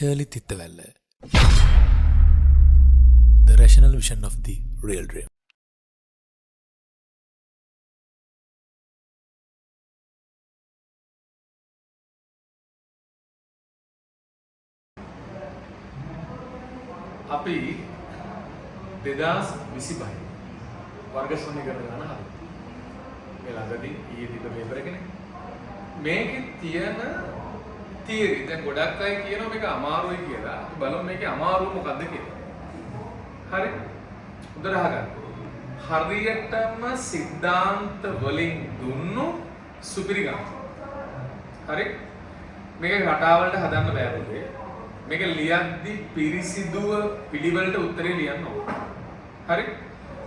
Shirley Tittawalla. The rational vision of the real dream. අපි 2025 වර්ග සමීකරණ ගන්න හදමු. මේ ළඟදී ඊයේ තිබ්බ පේපර් එකනේ. මේකේ තියෙන තියරි දැන් ගොඩක් අය කියනවා මේක අමාරුයි කියලා. අපි බලමු මේකේ අමාරුව මොකද්ද කියලා. හරි. උදේ අහගන්න. හරියටම සිද්ධාන්ත වලින් දුන්නු සුපිරි ගන්න. හරි. මේක රටාවලට හදන්න බෑ පුතේ. මේක ලියද්දි පිරිසිදුව පිළිවෙලට උත්තරේ ලියන්න ඕන. හරි?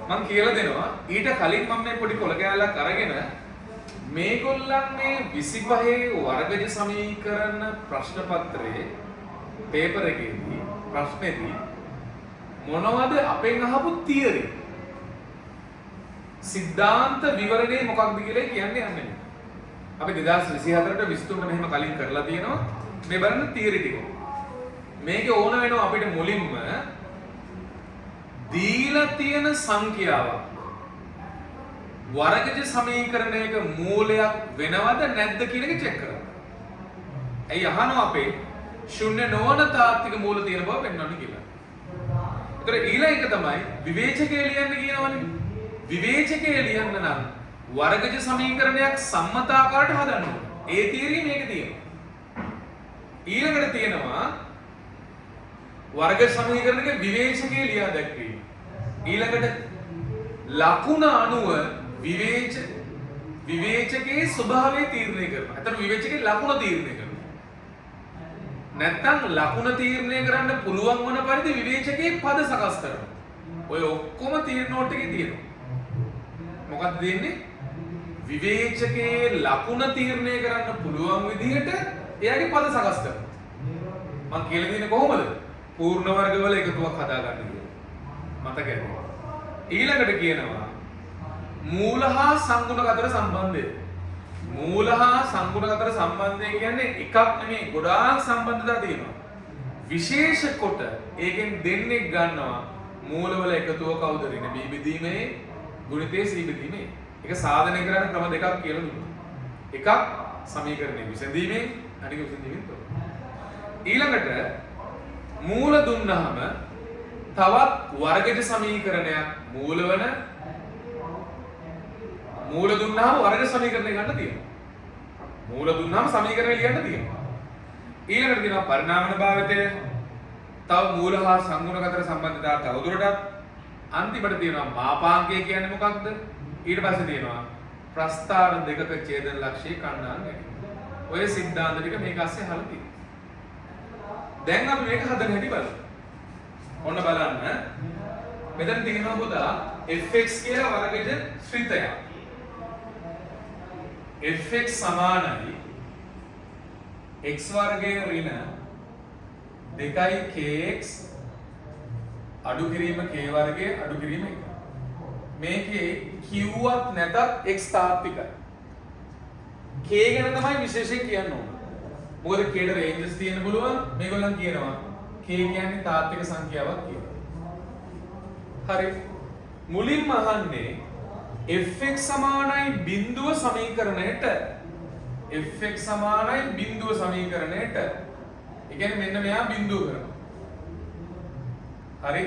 මම කියලා දෙනවා ඊට කලින් මම මේ පොඩි කොළ කෑල්ලක් අරගෙන මේගොල්ලන් මේ 25 වර්ගජ සමීකරණ ප්‍රශ්න පත්‍රයේ පේපර් එකේදී ප්‍රශ්නේදී මොනවද අපෙන් අහපු තියරි සිද්ධාන්ත විවරණේ මොකක්ද කියලා කියන්නේ යන්නේ. අපි 2024ට 23ට මෙහෙම කලින් කරලා තියෙනවා. මේ බලන්න තියරි ටික. මේක ඕන වෙනවා අපිට මුලින්ම දීලා තියෙන සංඛ්‍යාවක් වර්ගජ සමීකරණයක මූලයක් වෙනවද නැද්ද කියන එක චෙක් කරන්න. ඇයි අහනවා අපේ ශුන්‍ය නොවන තාත්වික මූල තියෙන බව පෙන්වන්න කියලා. ඒතර ඊළඟ එක තමයි විවේචකය ලියන්න කියනවනේ. විවේචකය ලියන්න නම් වර්ගජ සමීකරණයක් සම්මත ආකාරයට හදන්න ඕන. ඒ තියරිය මේක තියෙනවා. ඊළඟට තියෙනවා වර්ග සමීකරණයක විවේචකයේ ලියා දැක්වීම. ඊළඟට ලකුණ අනුව විවේචකයේ ස්වභාවය තීරණය කරනවා. අතන විවේචකයේ ලකුණ තීරණය කරනවා. නැත්තම් ලකුණ තීරණය කරන්න පුළුවන් වන පරිදි විවේචකයේ පද සකස් කරනවා. ඔය ඔක්කොම තීරණ නෝට් එකේ තියෙනවා. මොකක්ද දෙන්නේ? විවේචකයේ ලකුණ තීරණය කරන්න පුළුවන් විදිහට එයාගේ පද සකස් කරනවා. මම කියලා දෙන්නේ කොහොමද? පූර්ණ වර්ගවල එකතුවක් හදාගන්න කියලා. මතකද? ඊළඟට කියනවා මූල හා සංගුණක අතර සම්බන්ධය. මූල හා සංගුණක අතර සම්බන්ධය කියන්නේ එකක් නෙමෙයි ගොඩාක් සම්බන්ධතා තියෙනවා. විශේෂ කොට ඒකෙන් දෙන්නෙක් ගන්නවා මූලවල එකතුව කවුද? ඍණ B බෙදීමේ ගුණිතයේ C බෙදීමේ. ඒක සාධනය කරන්න ක්‍රම දෙකක් කියලා දුන්නා. එකක් සමීකරණය විසඳීමෙන් අනික විසඳීමෙන් තොරව. ඊළඟට මූල දුන්නාම තවත් වර්ගජ සමීකරණයක් මූල දුන්නාම වර්ග සමීකරණය ගන්න තියෙනවා. මූල දුන්නාම සමීකරණය ලියන්න තියෙනවා. ඊළඟට තියෙනවා පරිණාමන භාවිතය. තව මූල හා සංගුණක අතර සම්බන්ධතාව තවදුරටත් අන්තිමට තියෙනවා මාපාංකය කියන්නේ මොකක්ද? ඊට පස්සේ තියෙනවා ප්‍රස්ථාර දෙකක ඡේදන ලක්ෂ්‍ය කණ්ඩායම් ගැනීම. ඔය සිද්ධාන්ත ටික මේක ASCII අහලා තියෙනවා. දැන් අපි මේක හදන්න හැටි බලමු. ඔන්න බලන්න. මෙතන තියෙනවා පුතා fx කියලා වර්ගජ ශ්‍රිතයක්. fx සමානයි x වර්ගයේ ඍණ 2kx අඩු කිරීම k වර්ගයේ අඩු කිරීම 1. මේකේ q වත් නැතත් x තාත්විකයි. k ගැන තමයි විශේෂයෙන් කියන්න ඕනේ. මොකද k ට රේන්ජස් තියෙන්න පුළුවන්. මේගොල්ලන් කියනවා k කියන්නේ තාත්වික සංඛ්‍යාවක් කියලා. හරි. මුලින්ම අහන්නේ fx සමානයි බිඳුව සමීකරණයට fx සමානයි බිඳුව සමීකරණයට. ඒ කියන්නේ මෙන්න මෙයා බිඳුව කරනවා. හරි.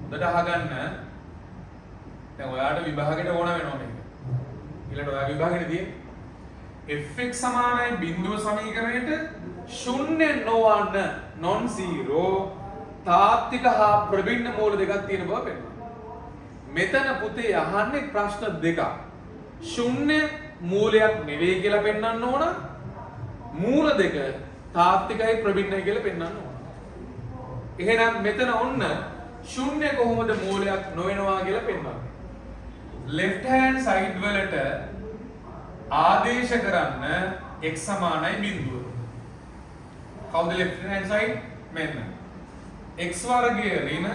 හොඳට අහගන්න. දැන් ඔයාලට විභාගයට ඕන වෙනවා මේක. ඊළඟට ඔයා විභාගෙට තියෙන්නේ fx සමානයි බිඳුව සමීකරණයට ශුන්‍ය නොවන non zero තාත්වික හා ප්‍රබින්න මූල දෙකක් තියෙන බව පෙන්වනවා. මෙතන පුතේ අහන්නේ ප්‍රශ්න දෙකක්. ශුන්‍ය මූලයක් නෙවෙයි කියලා පෙන්වන්න ඕන. මූල දෙක තාත්විකයි ප්‍රබින්නයි කියලා පෙන්වන්න ඕන. එහෙනම් මෙතන ඔන්න ශුන්‍ය කොහොමද මූලයක් නොවෙනවා කියලා පෙන්වන්නේ. left hand side වලට ආදේශ කරන්න x සමානයි බිඳුව. කවුද left hand side? මෙන්න. x වර්ගයේ ඍණ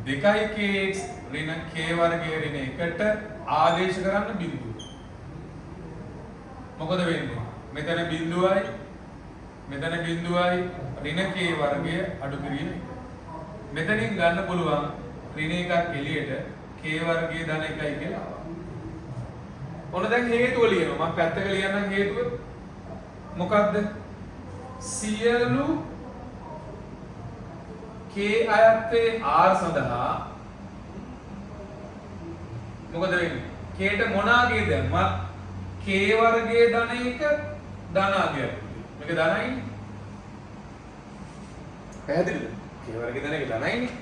2kx ඍණ k වර්ගයේ ඍණ 1ට ආදේශ කරන්න බිඳුව. මොකද වෙන්නේ? මෙතන බිඳුවයි මෙතන බිඳුවයි ඍණ k වර්ගය අඩු කිරීම 1. මෙතනින් ගන්න පුළුවන් ඍණ එකක් එළියට k වර්ගය ධන 1යි කියලා ආවා. ඔන්න දැන් හේතුව ලියනවා. මම පැත්තක ලියන්නම් හේතුව. මොකද්ද? සියලු k අයත්තේ r සඳහා මොකද වෙන්නේ? k ට මොන ආගය දැම්මත් k වර්ගයේ ධන 1 ධන ආගයක්. මේක ධනයිනේ. පැහැදිලිද? k වර්ගයේ ධන 1 ධනයිනේ.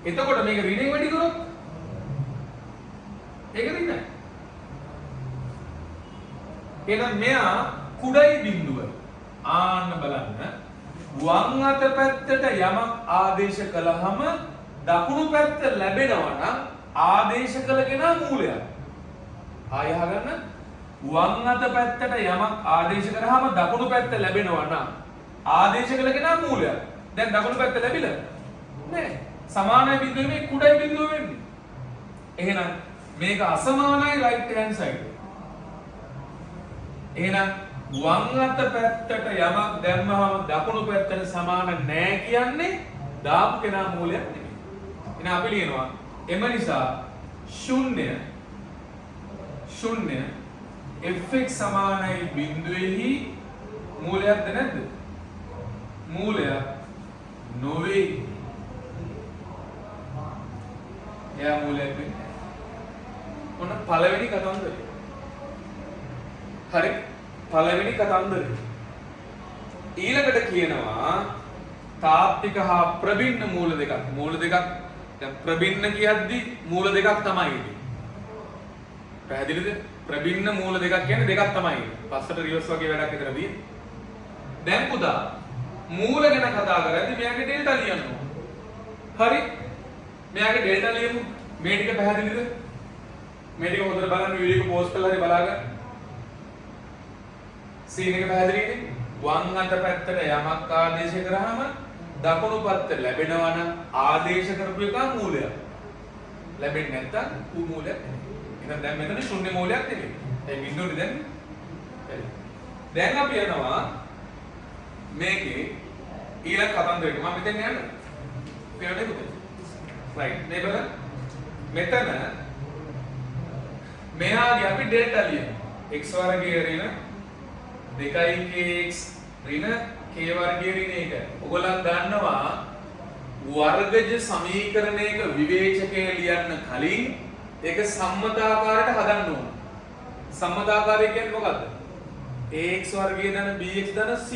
එතකොට මේක ඍණයෙන් වැඩි කරොත් ඒක ඍණයි. එහෙනම් මෙයා කුඩයි බිඳුව ආන්න බලන්න වම් අත පැත්තට යමක් ආදේශ කළාම දකුණු පැත්ත ලැබෙනවා නම් ආදේශ කළ කෙනා මූලයක්. ආය අහගන්න වම් අත පැත්තට යමක් ආදේශ කරාම දකුණු පැත්ත ලැබෙනවා නම් ආදේශ කළ කෙනා මූලයක්. දැන් දකුණු පැත්ත ලැබිලා නෑ. සමානයි බිඳුවේ මේ කුඩයි බිඳුව වෙන්නේ. එහෙනම් මේක අසමානයි right hand side. එහෙනම් වම් අත පැත්තට යමක් දැම්මම දකුණු පැත්තට සමාන නෑ කියන්නේ දාපු කෙනා මූලයක් නෙමෙයි. එහෙනම් අපි ලියනවා එම නිසා ශුන්‍ය fx සමානයි බිඳුවේහි මූලයක්ද නැද්ද? මූලයක් නොවේ. එයා මූලයක් වෙන්නේ. ඔන්න පළවෙනි කතන්දරය. හරි පළවෙනි කතන්දරය. ඊළඟට කියනවා තාත්වික හා ප්‍රබින්න මූල දෙකක්. මූල දෙකක් දැන් ප්‍රබින්න කියද්දි මූල දෙකක් තමයි ඉන්නේ. පැහැදිලිද? ප්‍රබින්න මූල දෙකක් කියන්නේ දෙකක් තමයි. පස්සට රිවර්ස් වගේ වැඩක් විතර දී. දැන් පුතා මූල ගැන කතා කරද්දි මෙයාගේ ඩෙල්ටා ලියන්න ඕන. හරි? මෙයාගේ ඩෙල්ටා ලියමු. මේ ටික පැහැදිලිද? මේ ටික හොඳට බලන්න වීඩියෝ එක පෝස්ට් කරලා හරි බලාගන්න. සීන් එක පැහැදිලිනේ? වම් අත පැත්තට යමක් ආදේශ කරාම දකුණු පැත්ත ලැබෙනවා නම් ආදේශ කරපු එක මූලයක්. ලැබෙන්නේ නැත්නම් ඌ මූලයක් නෙමෙයි. එහෙනම් දැන් මෙතන ශුන්‍ය මූලයක් නෙමෙයි. ඒ බිඳුවනේ දැන්. දැන් අපි යනවා මේකේ ඊළඟ කතන්දරේට. මම මෙතෙන් යන්න. පේනවද පුතේ? right. මේ බලන්න. මෙතන මෙහාගේ අපි ඩෙල්ටා ලියනවා. x වර්ගයේ ඍණ 2kx ඍණ k වර්ගයේ ඍණ 1. ඔයගොල්ලන් දන්නවා වර්ගජ සමීකරණයක විවේචකය ලියන්න කලින් ඒක සම්මතාකාරයට හදන්න ඕන. සම්මතාකාරය කියන්නේ මොකද්ද? ax වර්ගයේ ධන bx ධන c.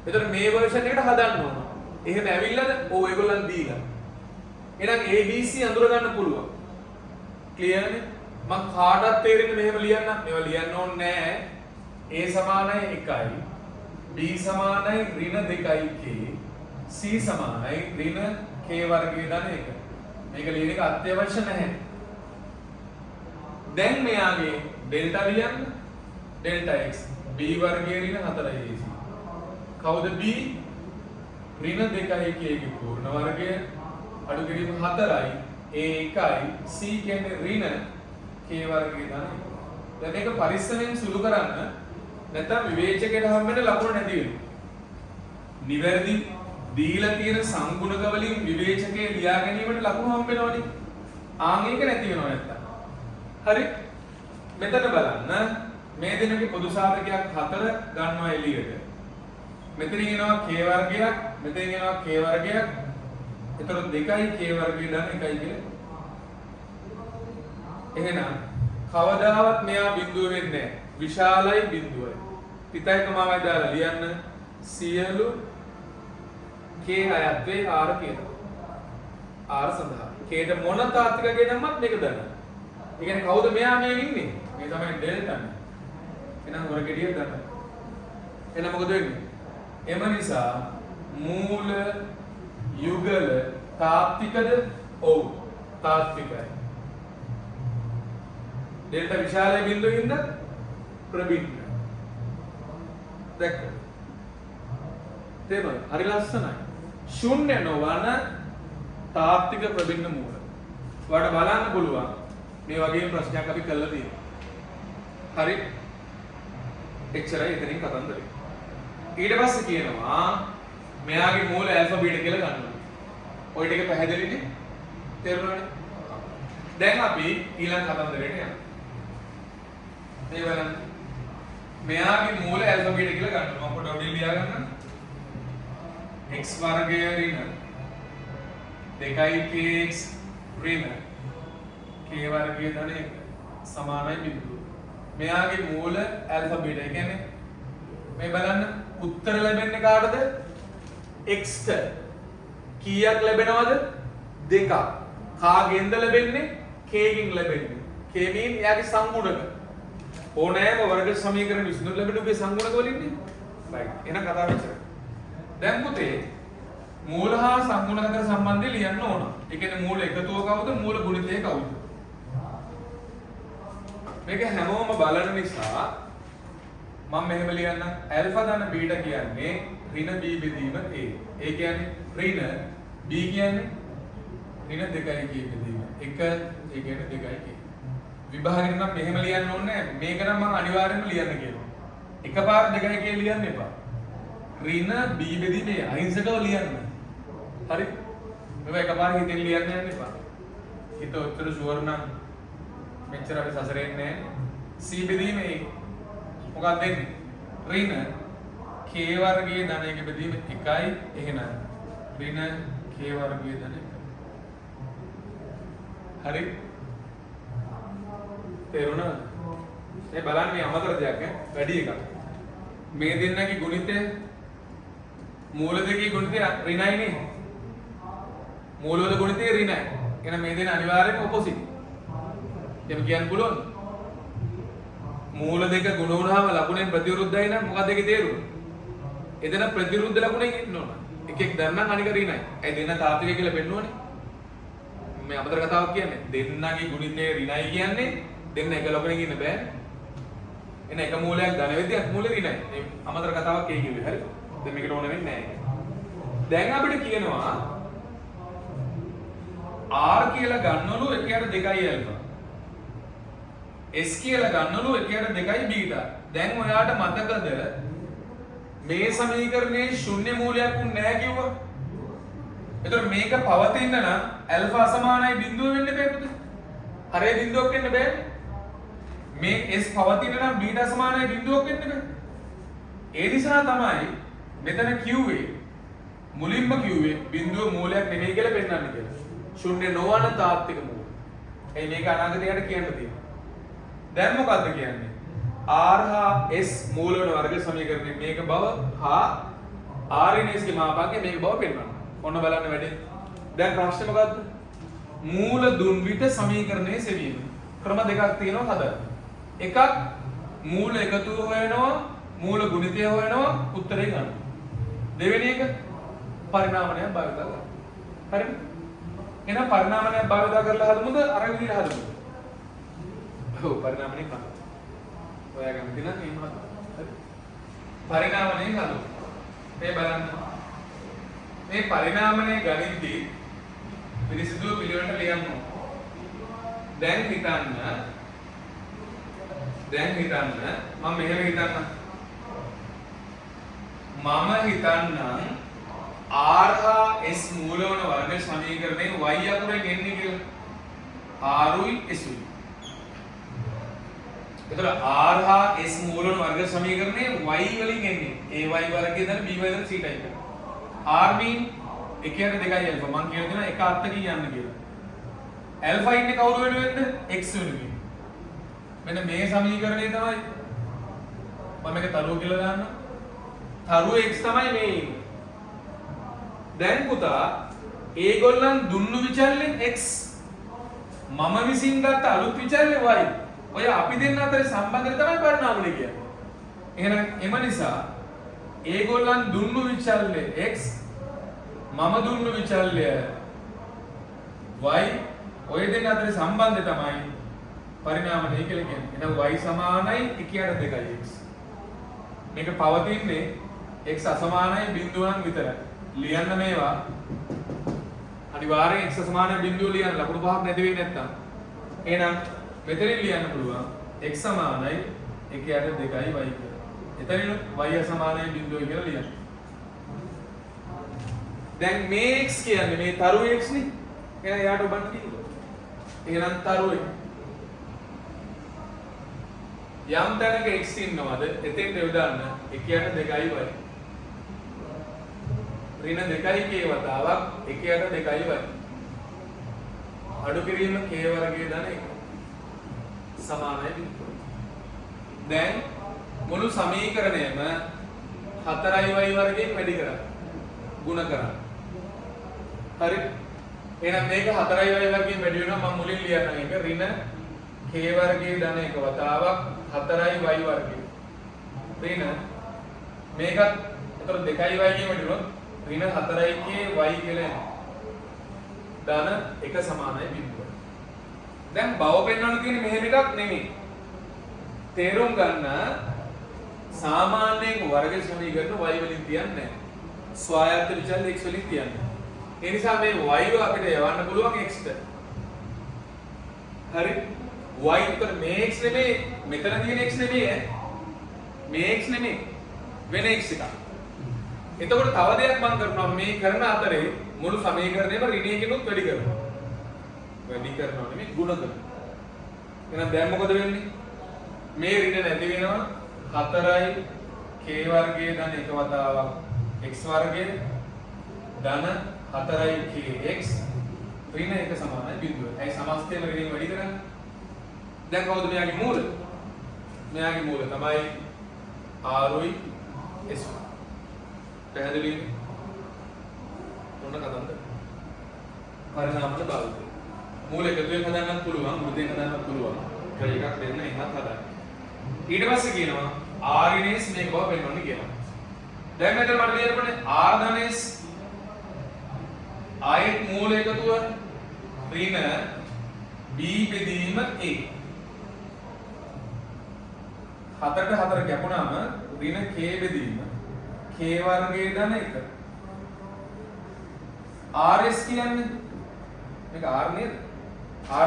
එතකොට මේ version එකට හදන්න ඕන. එහෙම ඇවිල්ලාද? ඔව් ඒගොල්ලන් දීලා. එහෙනම් abc අඳුර ගන්න පුළුවන්. ක්ලියර් නේ? මම කාටවත් තේරෙන්නේ මෙහෙම ලියන්න. මේවා ලියන්න ඕනේ නෑ. a සමානයි 1යි b සමානයි ඍණ 2k c සමානයි ඍණ k වර්ගයේ ධන 1. මේක ලියන එක අත්‍යවශ්‍ය නැහැ. දැන් මෙයාගේ ඩෙල්ටා ලියන්න. ඩෙල්ටා x b වර්ගයේ ඍණ 4ac. කවුද b? ඍණ 2k ගේ පූර්ණ වර්ගය අඩු කිරීම 4යි a 1යි c කියන්නේ ඍණ k වර්ගයේ ධන 1. දැන් මේක පරිස්සමෙන් සුළු කරන්න නැත්නම් විවේචකයට හම්බෙන්න ලකුණු නැති වෙනවා. නිවැරදි දීලා තියෙන සංගුණක වලින් විවේචකයේ ලියා ගැනීමට ලකුණු හම්බෙනවනේ. ආන් ඒක නැති වෙනව නැත්තම්. හරි? මෙතන බලන්න මේ දෙනගේ පොදු සාධකයක් 4 ගන්නවා එළියට. මෙතනින් එනවා k වර්ගයක්, මෙතනින් එනවා k වර්ගයක්. එතකොට 2යි k වර්ගය දාන 1යි කියලා. එහෙනම් කවදාවත් මෙයා බිඳුව වෙන්නේ නැහැ. විශාලයි බිඳුවයි. පිටයි කමාවයි දාලා ලියන්න සියලු k අයත්වේ r කියනවා. r සඳහා k ට මොන තාත්වික ගෙනම්මත් මේක දාන්න. ඒ කියන්නේ කවුද මෙයා මේ ඉන්නේ? මේ තමයි ඩෙල්ටා. එහෙනම් හොර ගෙඩිය දාන්න. එහෙනම් මොකද වෙන්නේ? එම නිසා මූල යුගල තාත්විකද? ඔව් තාත්විකයි. ඩෙල්ටා විශාල බිඳුවින්ද ප්‍රබින්න. දැක්කද? තේරුණාද? හරි ලස්සනයි. ශුන්‍ය නොවන තාත්වික ප්‍රබින්න මූල. ඔයාලට බලන්න පුළුවන් මේ වගේ ප්‍රශ්නයක් අපි කළා තියෙනවා. හරි? එච්චරයි එතනින් කතන්දරේ. ඊට පස්සේ කියනවා මෙයාගේ මූල ඇල්ෆා බීටා කියලා ගන්නවා. ඔය ටික පැහැදිලිනේ? තේරුණානේ? දැන් අපි ඊළඟ කතන්දරේට යනවා. මේ බලන්න. මෙයාගේ මූල ඇල්ෆා බීටා කියලා ගන්නවා. මම පොඩ්ඩක් ලියා ගන්න. x වර්ගය ඍණ 2kx ඍණ k වර්ගය ධන 1 සමානයි බිඳුව. මෙයාගේ මූල ඇල්ෆා බීටා. ඒ කියන්නේ මේ බලන්න උත්තර ලැබෙන්නේ කාටද? x ට. කීයක් ලැබෙනවද? 2ක්. කාගෙන්ද ලැබෙන්නේ? k ගෙන් ලැබෙන්නේ. k mean එයාගේ සංගුණක. ඕනෑම වර්ග සමීකරණ විසඳුම් ලැබෙනුගේ සංගුණක වලින්නේ. right. එහෙනම් කතාව ඉච්චරයි. දැන් පුතේ මූල හා සංගුණක අතර සම්බන්ධය ලියන්න ඕන. ඒ කියන්නේ මූල එකතුව කවුද? මූල ගුණිතය කවුද? මේක හැමෝම බලන නිසා මම මෙහෙම ලියන්නම්. ඇල්ෆා ධන බීටා කියන්නේ ඍණ b බෙදීම a. ඒ කියන්නේ ඍණ b කියන්නේ ඍණ 2k බෙදීම 1. ඒ කියන්නේ 2k. විභාගෙට නම් මෙහෙම ලියන්න ඕනේ නැහැ. මේක නම් මම අනිවාර්යෙන්ම ලියන්න කියනවා. එකපාර 2k ලියන්න එපා. ඍණ b බෙදීම a අහිංසකව ලියන්න. හරි? මේක එකපාර හිතෙන් ලියන්න යන්න එපා. හිත උත්තර ෂුවර් නම් මෙච්චර අපි සසරේ ඉන්නේ නැහැ. c බෙදීම a මොකක්ද දෙන්නේ? ඍණ k වර්ගයේ ධන 1 බෙදීම 1යි. එහෙනම් ඍණ k වර්ගයේ ධන 1. හරි? තේරුණාද? මේ බලන්න මේ අමතර දෙයක් වැඩි එකක්. මේ දෙන්නගේ ගුණිතය මූල දෙකේ ගුණිතය ඍණයි නේ. මූල වල ගුණිතය ඍණයි. එහෙනම් මේ දෙන්න අනිවාර්යයෙන්ම ඔපොසිට්. එහෙම කියන්න පුළුවන්. මූල දෙක ගුණ වුණාම ලකුණෙන් ප්‍රතිවිරුද්ධයි නම් මොකක්ද ඒකේ තේරුම? එදෙන ප්‍රතිවිරුද්ධ ලකුණෙන් ඉන්න ඕන. එකෙක් දැම්මම අනික ඍණයි. ඒ දෙන්න තාත්වික කියලා පෙන්නෝනේ. මේ අමතර කතාවක් කියන්නේ දෙන්නගේ ගුණිතය ඍණයි කියන්නේ දෙන්න එක ලකුණකින් ඉන්න බෑනේ. එන එක මූලයක් ධන වෙද්දී මූලෙ ඍණයි. මේ අමතර කතාවක් ඒ කිව්වේ. හරි? දැන් මේකට ඕන වෙන්නේ නැහැ. දැන් අපිට කියනවා r කියලා ගන්නවලු එකයට 2යි ඇල්ෆා. s කියලා ගන්නවලු එකයට 2යි බීටා. දැන් ඔයාට මතකද මේ සමීකරණයේ ශුන්‍ය මූලයක් උන් නැහැ කිව්වා. එතකොට මේක පවතින්න නම් ඇල්ෆා සමානයි බිඳුව වෙන්න බෑ පුතේ. හරේ බිඳුවක් වෙන්න බෑ. මේ s පවතින්න නම් බීටා සමානයි බිඳුවක් වෙන්න බෑ. ඒ නිසා තමයි මෙතන කිව්වේ මුලින්ම කිව්වේ බිඳුව මූලයක් නෙමෙයි කියලා පෙන්නන්න කියලා. ශුන්‍ය නොවන තාත්වික මූල. එයි මේක අනාගතයට කියන්න තියෙනවා. දැන් මොකද්ද කියන්නේ? r හා s මූල වන වර්ග සමීකරණය මේක බව හා r in s ගේ මාපකයේ මේක බව පෙන්වන්න. ඔන්න බලන්න වැඩේ. දැන් ප්‍රශ්නේ මොකද්ද? මූල දුන් විට සමීකරණයේ සෙවීම. ක්‍රම දෙකක් තියෙනවා හදන්න. එකක් මූල එකතුව හොයනවා, මූල ගුණිතය හොයනවා, උත්තරේ ගන්න. දෙවෙනි එක පරිණාමණයක් භාවිත කරනවා. හරිද? එහෙනම් පරිණාමණයක් භාවිත කරලා හදමුද අර විදිහට හදමුද? ඔව් පරිණාමණය කරනවා. ඔයා කැමති නම් එහෙම හදමු. හරි. පරිණාමණය හදමු. මේ බලන්න. මේ පරිණාමණය ගණිතදී පිළිසිදු පිළිවෙලට ලියන්න ඕන. දැන් හිතන්න මම මෙහෙම හිතන්න. මම හිතන්නම් r හා s මූල වන වර්ග සමීකරණය y අකුරෙන් එන්නේ කියලා. r උයි s උයි. එතකොට r හා s මූල වන වර්ග සමීකරණය y වලින් එන්නේ. a y වර්ගය දන b y දන c ටයිප් එක. r mean එකයට 2යි ඇල්ෆා. මම කියලා දෙනවා එක අත්තකින් යන්න කියලා. ඇල්ෆා ඉන්නේ කවුරු වෙනුවෙන්ද? x වෙනුවෙන්. මෙන්න මේ සමීකරණය තමයි මම මේක තරුව කියලා දාන්නම්. තරුව x තමයි මේ ඉන්නේ. දැන් පුතා ඒගොල්ලන් දුන්නු විචල්ලෙන් x මම විසින් ගත්ත අලුත් විචල්ලේ y. ඔය අපි දෙන්න අතරේ සම්බන්ධය තමයි පරිණාමණය කියන්නේ. එහෙනම් එම නිසා ඒගොල්ලන් දුන්නු විචල්ලේ x මම දුන්නු විචල්ලය y ඔය දෙන්න අතරේ සම්බන්ධය තමයි පරිණාමණය කියලා කියන්නේ. එහෙනම් y සමානයි 1/2x. මේක පවතින්නේ x අසමානයි බිඳුවක් විතරයි. ලියන්න මේවා අනිවාර්යෙන් x සමානයි බිඳුව ලියන්න ලකුණු පහක් නැති වෙන්නේ නැත්තම්. එහෙනම් මෙතනින් ලියන්න පුළුවන් x සමානයි 1/2y කියලා. එතනින් y සමානයි බිඳුවයි කියලා ලියන්න. දැන් මේ x කියන්නේ මේ තරු x නේ. එහෙනම් යාට ඔබන්න කිව්වා. එහෙනම් තරු එක. යම් තැනක x ඉන්නවද? එතෙන් දෙවදාන්න 1 යට 2යි y. ඍණ 2යි k වතාවක් 1 යට 2යි y. අඩු කිරීම k වර්ගයේ ධන 1 සමානයි බිඳුවයි. දැන් මුළු සමීකරණයම 4y වර්ගයෙන් වැඩි කරා. ಗುಣ කරා. හරි. එහෙනම් මේක 4y වර්ගයෙන් වැඩි වෙනවා මම මුලින් ලියන්නම් ඒක ඍණ k වර්ගයේ ධන 1 වතාවක් 4y වර්ගය. ඍණ මේකත් එතකොට 2y ගෙන් වැඩි වුණොත් ඍණ 4y k y කියලා එනවා. ධන 1 සමානයි බිඳුවයි. දැන් බව පෙන්වන්න තියෙන්නේ මෙහෙම එකක් නෙමෙයි. තේරුම් ගන්න සාමාන්‍යයෙන් වර්ග සමීකරණ y වලින් තියන්නේ නැහැ. ස්වායත්ත විචල x වලින් තියන්නේ. ඒ නිසා මේ y අපිට යවන්න පුළුවන් x ට. හරි? y උතර මේ x නෙමෙයි මෙතන තියෙන x නෙමෙයි ඈ. මේ x නෙමෙයි වෙන x එකක්. එතකොට තව දෙයක් මම කරනවා මේ කරන අතරේ මුළු සමීකරණයම ඍණයකිනුත් වැඩි කරනවා. වැඩි කරනවා නෙමෙයි ගුණ කරනවා. එහෙනම් දැන් මොකද වෙන්නේ? මේ ඍණ නැති වෙනවා 4y k වර්ගයේ ධන 1 වතාවක් x වර්ගයේ ධන 4y kx ඍණ 1 සමානයි බිඳුව. ඒ සමස්තයම ඍණයෙන් වැඩි කරන්නේ. දැන් කවුද මෙයාගේ මූල? මෙයාගේ මූල තමයි r y s. පැහැදිලිද? මොන කතාවද? පරිණාමන භාවිතය. මූල එකතුවෙන් හදන්නත් පුළුවන්, මූලයෙන් හදන්නත් පුළුවන්. එකක් දෙන්න එහෙමත් හදන්න. ඊට පස්සේ කියනවා r in s මේක බව පෙන්වන්න කියනවා. දැන් මෙතන මට ලියන්න ඕනේ r ධන s ආයෙත් මූල එකතුව ඍණ b බෙදීම a. 4ට 4 කැපුණාම ඍණ k බෙදීම k වර්ගයේ ධන 1. rs කියන්නේ මේක r නේද?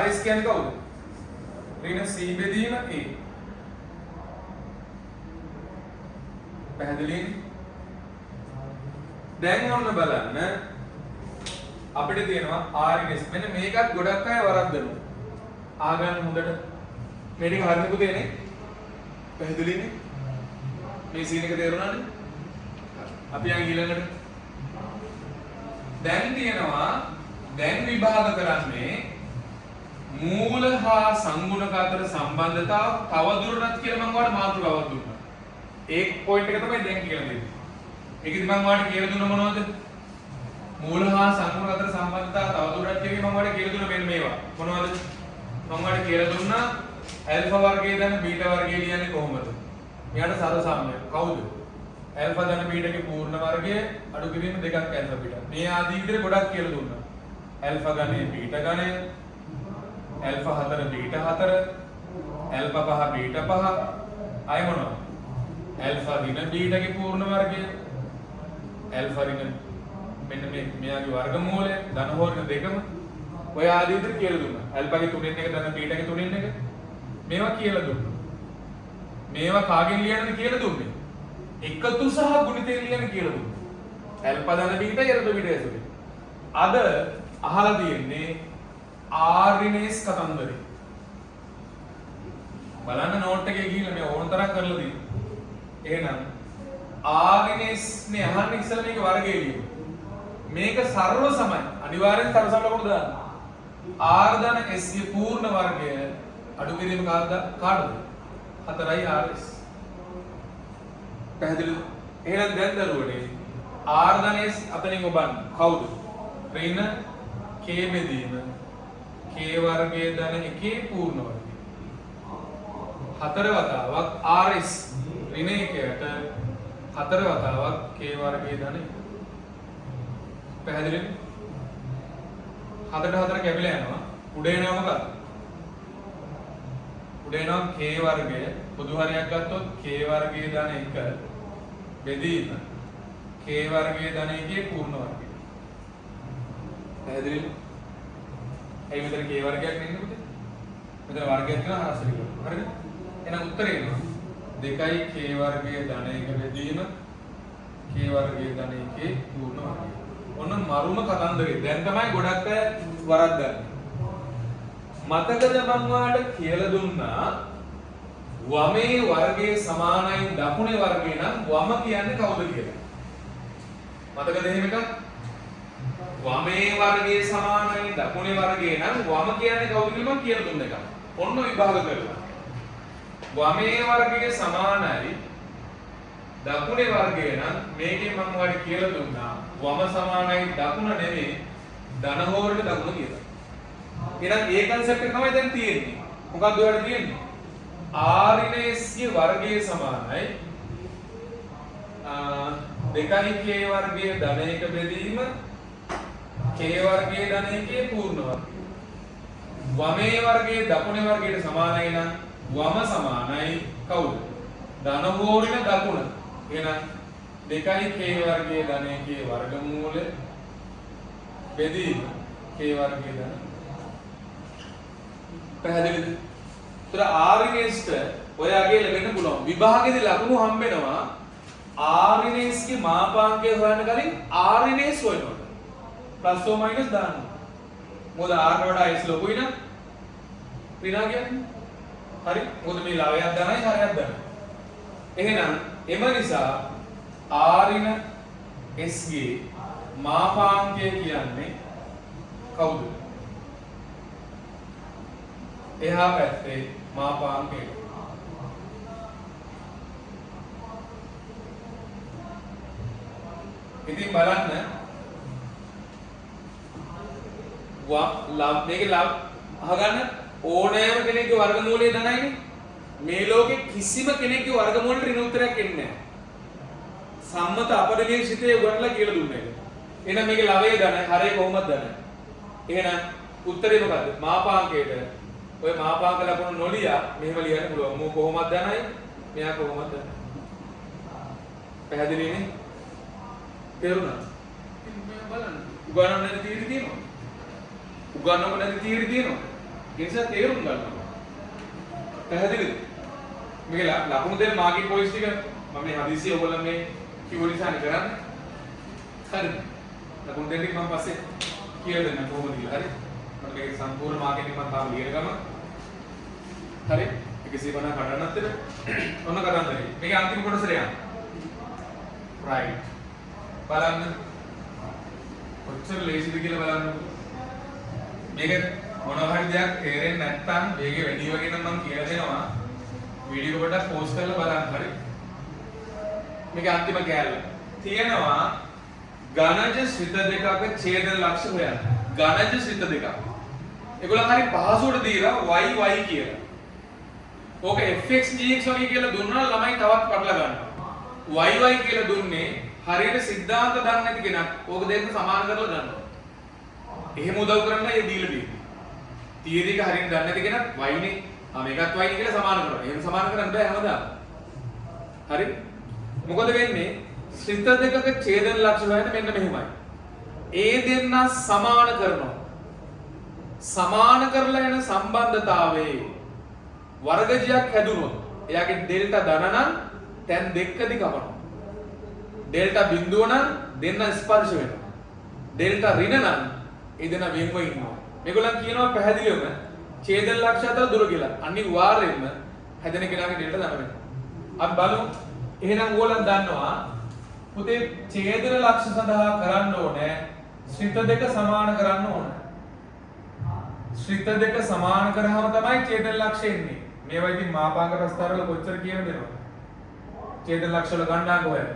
rs කියන්නේ කවුද? ඍණ c බෙදීම a. පැහැදිලි? දැන් ඔන්න බලන්න අපිට තියෙනවා r in s. මෙන්න මේකත් ගොඩක් අය වරද්දනවා. ආගන්න හොඳට. මේ ටික හරියට පුතේනේ. පැහැදිලිනේ? මේ සීන් එක තේරුණානේ? අපි යන් ඊළඟට. දැන් තියෙනවා දැන් විභාග කරන්නේ මූල හා සංගුණක අතර සම්බන්ධතාව තවදුරටත් කියලා මම ඔයාලට මාතෘකාවක් දුන්නා. ඒ පොයින්ට් එක තමයි දැන් කියලා දෙන්නේ. ඒකෙදි මම ඔයාලට කියලා දුන්න මොනවද? මූල හා සංගුණක අතර සම්බන්ධතාව තවදුරටත් කියලා මම ඔයාලට කියලා දුන්න මෙන්න මේවා. මොනවද? මම ඔයාලට කියලා දුන්නා ඇල්ෆා වර්ගයේ දැන් බීටා වර්ගය ලියන්නේ කොහොමද? මෙයාට සර සාම්‍යය. කවුද? ඇල්ෆා ධන බීටාගේ පූර්ණ වර්ගය අඩු කිරීම දෙකක් ඇල්ෆා බීටා. මේ ආදී විදිහට ගොඩක් කියලා දුන්නා. ඇල්ෆා ගණය බීටා ගණය ඇල්ෆා 4 බීටා 4 ඇල්ෆා 5 බීටා 5 අය මොනවද? ඇල්ෆා දින බීටාගේ පූර්ණ වර්ගය ඇල්ෆා ඍණ මෙන්න මෙයාගේ වර්ගමූලය ධන හෝරණ දෙකම ඔය ආදී විදිහට කියලා දුන්නා. ඇල්ෆාගේ 3න් 1 ධන බීටාගේ 3න් 1 මේවා කියලා දුන්නා. මේවා කාගෙන් ලියන්නද කියලා දුන්නේ? එකතු සහ ගුණිතයෙන් ලියන්න කියලා දුන්නා. ඇල්ෆා ධන බීටා යරද බීටා ඇසුරේ. අද අහලා තියෙන්නේ r in s කතන්දරේ. බලන්න නෝට් එකේ ගිහිල්ලා මේ ඕන තරම් කරලා තියෙනවා. එහෙනම් r in s නේ අහන්නේ ඉස්සෙල්ලා මේක වර්ගයේ ලියමු. මේක සර්ව සමයි. අනිවාර්යෙන් සර්ව සම ලකුණු දාන්න. r ධන s ගේ පූර්ණ වර්ගය අඩු කිරීම කාටද? 4යි rs. පැහැදිලිද? එහෙනම් දැන් දරුවනේ r ධන s අතනින් ඔබන්න. කවුද? ඍණ k බෙදීම k වර්ගයේ ධන 1 පූර්ණ වර්ගය. 4 වතාවක් rs ඍණ 1ට 4 වතාවක් k වර්ගයේ ධන 1. පැහැදිලිද? 4ට 4 කැපිලා යනවා. උඩ එනවා මොකක්ද? උඩ එනවා k වර්ගය. පොදු හරයක් ගත්තොත් k වර්ගයේ ධන 1 බෙදීම k වර්ගයේ ධන 1 පූර්ණ වර්ගය. පැහැදිලිද? එයි මෙතන k වර්ගයක් නෙන්නේ පුතේ. මෙතන වර්ගයක් තියෙනවා හරස් එක. හරිද? එහෙනම් උත්තරේ එනවා 2යි k වර්ගයේ ධන 1 බෙදීම k වර්ගයේ ධන 1 පූර්ණ වර්ගය. ඔන්න මරුම කතන්දරේ. දැන් තමයි ගොඩක් අය වරද්දන්නේ. මතකද මම ඔයාලට කියලා දුන්නා වමේ වර්ගයේ සමානයි දකුණේ වර්ගය නම් වම කියන්නේ කවුද කියලා. මතකද එහෙම එකක්? වමේ වර්ගයේ සමානයි දකුණේ වර්ගය නම් වම කියන්නේ කවුද කියලා මම කියලා දුන්න එක. ඔන්න විභාග කරලා. වමේ වර්ගයේ සමානයි දකුණේ වර්ගය නම් මේකෙන් මම ඔයාලට කියලා දුන්නා වම සමානයි දකුණ නෙමෙයි ධන හෝරට දකුණ කියලා. එහෙනම් ඒ concept එක තමයි දැන් තියෙන්නේ. මොකක්ද ඔයාලට තියෙන්නේ? r ගේ වර්ගයේ සමානයි 2යි k වර්ගයේ ධන 1 බෙදීම k වර්ගයේ ධන 1 පූර්ණ වර්ගය. වමේ වර්ගයේ දකුණේ වර්ගයට සමානයි නම් වම සමානයි කවුද? ධන හෝරණ දකුණ. එහෙනම් 2යි k වර්ගයේ ධන 1 වර්ගමූල බෙදීම k වර්ගයේ ධන. පැහැදිලිද? ඒතර r ඔයාගේ ලැබෙන්න පුළුවන්. විභාගයේදී ලකුණු හම්බ වෙනවා r ගේ මාපාංකය හොයන්න කලින් r හොයනකොට. ප්ලස් ඕ මයිනස් දාන්න. මොකද r වඩා s ලොකුයි නම් ඍණ කියන්නේ. හරි. මොකද මේ ලවයක් දානයි හරයක් දානයි. එහෙනම් එම නිසා r s ගේ මාපාංකය කියන්නේ කවුද? එහා පැත්තේ මාපාංකය. ඉතින් බලන්න මේකේ අහගන්න ඕනෑම කෙනෙක්ගේ වර්ගමූලය ධනයිනේ. මේ ලෝකේ කිසිම කෙනෙක්ගේ වර්ගමූලෙට ඍණ උත්තරයක් එන්නේ නැහැ. සම්මත අපරිවේශිතේ උගන්ලා කියලා දුන්නේ. එහෙනම් මේකේ ලවයේ ධනයි හරය කොහොමද ධනයි? එහෙනම් උත්තරේ මොකද්ද? මාපාංකයට ඔය මාපාංක ලකුණු නොලියා මෙහෙම ලියන්න පුළුවන්. මෝ කොහොමද ධනයි? මෙයා කොහොමද ධනයි? පැහැදිලිනේ? තේරුණා? ඉතින් මේ බලන්න. උගන්නන්න නැති තීරි තියෙනවා. උගන්නන්න නැති තීරි තියෙනවා. ඒ නිසා තේරුම් ගන්න. පැහැදිලිද? මේක ලකුණු දෙන්න මාගේ පොයින්ට්ස් ටික මම මේ හදිසිය ඔයගොල්ලන් මේ කිව්ව නිසානේ කරන්නේ. හරිද? ලකුණු දෙන්න මම පස්සේ කියලා දෙන්න කොහොමද කියලා. හරි? මම මේක සම්පූර්ණ මාකටිං මම තාම ලියන ගම. හරි? 150 කඩන්නත් ඔන්න කරන්නේ. මේක අන්තිම කොටසට යන්න. right. බලන්න. කොච්චර ලේසිද කියලා බලන්න. මේක මොනවා හරි දෙයක් තේරෙන්නේ නැත්නම් වේගෙ වැඩි වගේ නම් මම කියලා දෙනවා. වීඩියෝ පොඩක් පෝස්ට් කරලා බලන්න. හරි? මේක අන්තිම කෑල්ල. තියෙනවා ඝනජ ශ්‍රිත දෙකක ඡේදන ලක්ෂ හොයන්න. ඝනජ ශ්‍රිත දෙකක්. ඒගොල්ලන් හරි පහසුවට දීලා y y කියලා. ඕක fx gx වගේ කියලා දුන්නා ළමයි තවත් පටල ගන්නවා. y y කියලා දුන්නේ හරියට සිද්ධාන්ත දන්නේ නැති කෙනෙක් ඕක දෙන්න සමාන කරලා ගන්නවා. එහෙම උදව් කරන්න ඒ දීලා තියෙන්නේ. තියරි එක හරියට දන්නේ නැති කෙනෙක් y නේ මේකත් y නේ කියලා සමාන කරනවා. එහෙම සමාන කරන්න බෑ හැමදාම. හරි? මොකද වෙන්නේ? ශ්‍රිත දෙකක ඡේදන ලක්ෂ හොයන්න මෙන්න මෙහෙමයි. ඒ දෙන්න සමාන කරනවා. සමාන කරලා යන සම්බන්ධතාවයේ වර්ගජයක් හැදුනොත් එයාගේ ඩෙල්ටා ධන නම් තැන් දෙකකදී කපනවා. ඩෙල්ටා බිඳුව නම් දෙන්න ස්පර්ශ වෙනවා. ඩෙල්ටා ඍණ නම් ඒ දෙන්න වෙන්ව ඉන්නවා. මේගොල්ලන් කියනවා පැහැදිලිවම ඡේදන ලක්ෂ අතර දුර කියලා. අනිවාර්යයෙන්ම හැදෙන කෙනාගේ ඩෙල්ටා ධන වෙනවා. අපි බලමු. එහෙනම් ඕගොල්ලන් දන්නවා පුතේ ඡේදන ලක්ෂ සඳහා කරන්න ඕනේ ශ්‍රිත දෙක සමාන කරන්න ඕනේ. ශ්‍රිත දෙක සමාන කරාම තමයි ඡේදන ලක්ෂ එන්නේ. මේවා ඉතින් මාපාංක ප්‍රස්තාර වල කොච්චර කියන දෙනවද? ඡේදන ලක්ෂ වල ගණනාංක හොයන්න.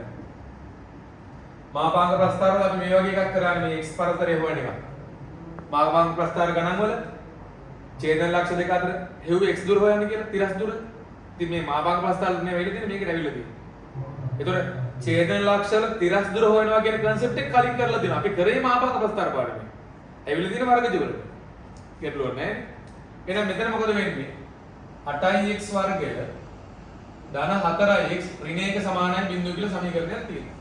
මාපාංක ප්‍රස්තාර වල අපි මේ වගේ එකක් කරන්නේ මේ x පරතරය හොයන එක. මාපාංක ප්‍රස්තාර ගණන් වල ඡේදන ලක්ෂ දෙක අතර හෙව් x දුර හොයන්න කියලා තිරස් දුර. ඉතින් මේ මාපාංක ප්‍රස්තාර නේ වෙයිද තියෙන්නේ මේකට ඇවිල්ලා තියෙන්නේ. ඒතකොට ඡේදන ලක්ෂ වල තිරස් දුර හොයනවා කියන concept එක කලින් කරලා දෙනවා. අපි කරේ මාපාංක ප්‍රස්තාර පාඩමේ. ඇවිල්ලා තියෙන වර්ගජ වල. ගැටලුවක් නැහැ. එහෙනම් මෙතන මොකද වෙන්නේ? 8x වර්ගය ධන 4x ඍණ 1 සමානයි බිඳුව කියලා සමීකරණයක් තියෙනවා.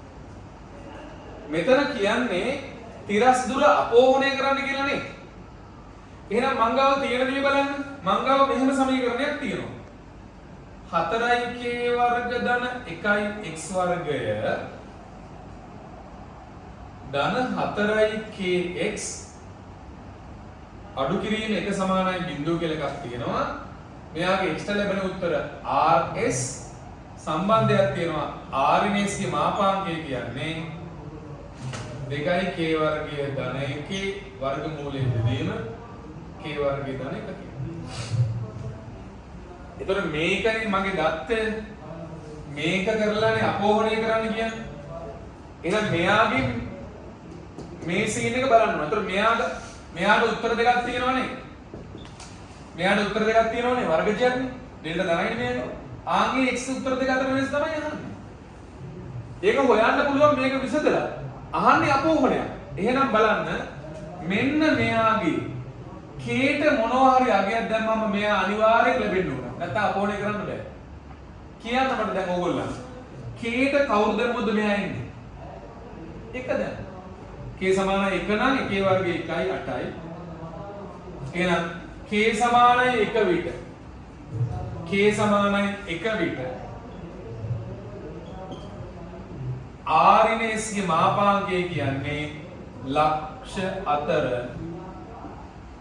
මෙතන කියන්නේ තිරස් දුර අපෝහණය කරන්න කියලා නේ. එහෙනම් මං ගාව තියෙන දේ බලන්න. මං ගාව මෙහෙම සමීකරණයක් තියෙනවා. 4k වර්ග ධන 1x වර්ගය ධන 4kx අඩු කිරීම එක සමානයි බිඳුව කියලා එකක් තියෙනවා. මෙයාගේ x ට ලැබෙන උත්තර rs සම්බන්ධයක් තියෙනවා r ගේ මාපාංකය කියන්නේ 2k වර්ගය ධන 1 වර්ගමූලයෙන් බෙදීම k වර්ගය ධන 1 කියලා. එතකොට මේකනේ මගේ දත්ත මේක කරලානේ අපෝහණය කරන්න කියන්නේ. එහෙනම් මෙයාගේ මේ සීන් එක බලන්න ඕන. එතකොට මෙයාට උත්තර දෙකක් තියෙනවනේ. මෙයාට උත්තර දෙකක් තියෙනවනේ වර්ගජයක්නේ. ඩෙල්ටා ධනයිනේ මේක. ආන්ගේ x උත්තර දෙක අතර වෙනස තමයි අහන්නේ. ඒක හොයන්න පුළුවන් මේක විසදලා. අහන්නේ අපෝහණයක්. එහෙනම් බලන්න මෙන්න මෙයාගේ කේට මොනවා හරි අගයක් දැම්මම මෙයා අනිවාර්යයෙන් ලැබෙන්න ඕන. නැත්නම් අපෝහණය කරන්න බෑ. කියන්න මට දැන් ඕගොල්ලන්. කේට කවුරු දැම්මොත් මෙයා එන්නේ? 1 දැන්. k සමාන 1 නම් 1 වර්ගය 1යි 8යි. එහෙනම් k සමානයි 1 විට k සමානයි 1 විට r ගේ මාපාංකය කියන්නේ ලක්ෂ අතර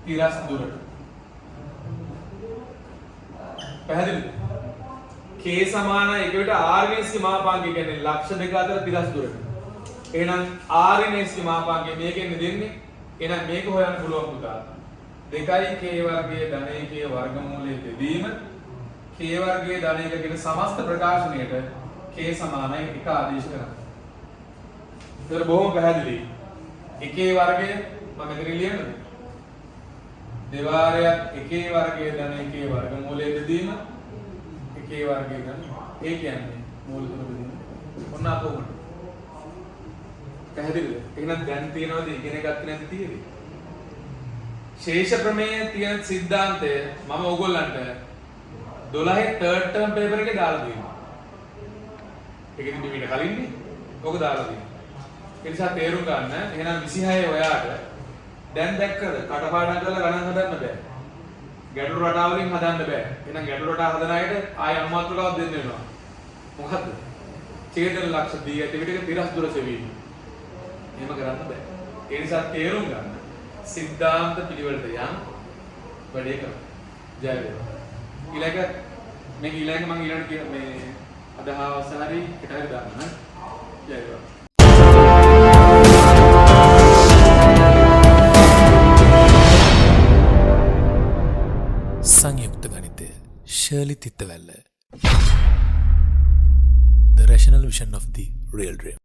තිරස් දුරට. පැහැදිලිද? k සමානයි 1 විට r ගේ මාපාංකය කියන්නේ ලක්ෂ දෙක අතර තිරස් දුරට. එහෙනම් r ගේ මාපාංකය මේකෙන් දෙන්නේ. එහෙනම් මේක හොයන්න පුළුවන් පුතා. 2k වර්ගයේ ධන 1 වර්ගමූලයේ බෙදීම k වර්ගයේ ධන 1 කියන සමස්ත ප්‍රකාශනයට k සමානයි 1 ආදේශ කරන්න. ඒතර බොහොම පැහැදිලි. 1 වර්ගය මම මෙතන ලියන්නද? දෙවාරයක් 1 වර්ගයේ ධන 1 වර්ගමූලයේ බෙදීම 1 වර්ගයේ ධන ඒ කියන්නේ මූල තුන බෙදීම. ඔන්න අපෝමන. පැහැදිලිද? එහෙනම් දැන් තියෙනවද ඉගෙන ගත්තේ නැති තියෙන්නේ? ශේෂ ප්‍රමේය තියෙන සිද්ධාන්තය මම ඕගොල්ලන්ට 12 third term paper එකේ දාලා දෙනවා. ඒක ඉතින් මීට කලින්නේ. ඔක දාලා දෙනවා. ඒ නිසා තේරුම් ගන්න. එහෙනම් 26 ඔයාට දැන් දැක්කද කටපාඩම් කරලා ගණන් හදන්න බෑ. ගැටළු රටාව වලින් හදන්න බෑ. එහෙනම් ගැටළු රටාව හදන අයට ආය අනුමාත්‍රකාවක් දෙන්න වෙනවා. මොකද්ද? ඡේදන ලක්ෂ දී ඇති විදිහට තිරස් දුර සෙවීම. එහෙම කරන්න බෑ. ඒ නිසා තේරුම් ගන්න. සිද්ධාන්ත පිළිවෙලට යන්න වැඩේ කරන්න. ජය වේවා. ඊළඟ මම ඊළඟ කියන මේ අදහස් හරි හිතයි දාන්න. ජය වේවා. සංයුක්ත ගණිතය Shirley තිත්තවැල්ල. The rational vision of the real dream.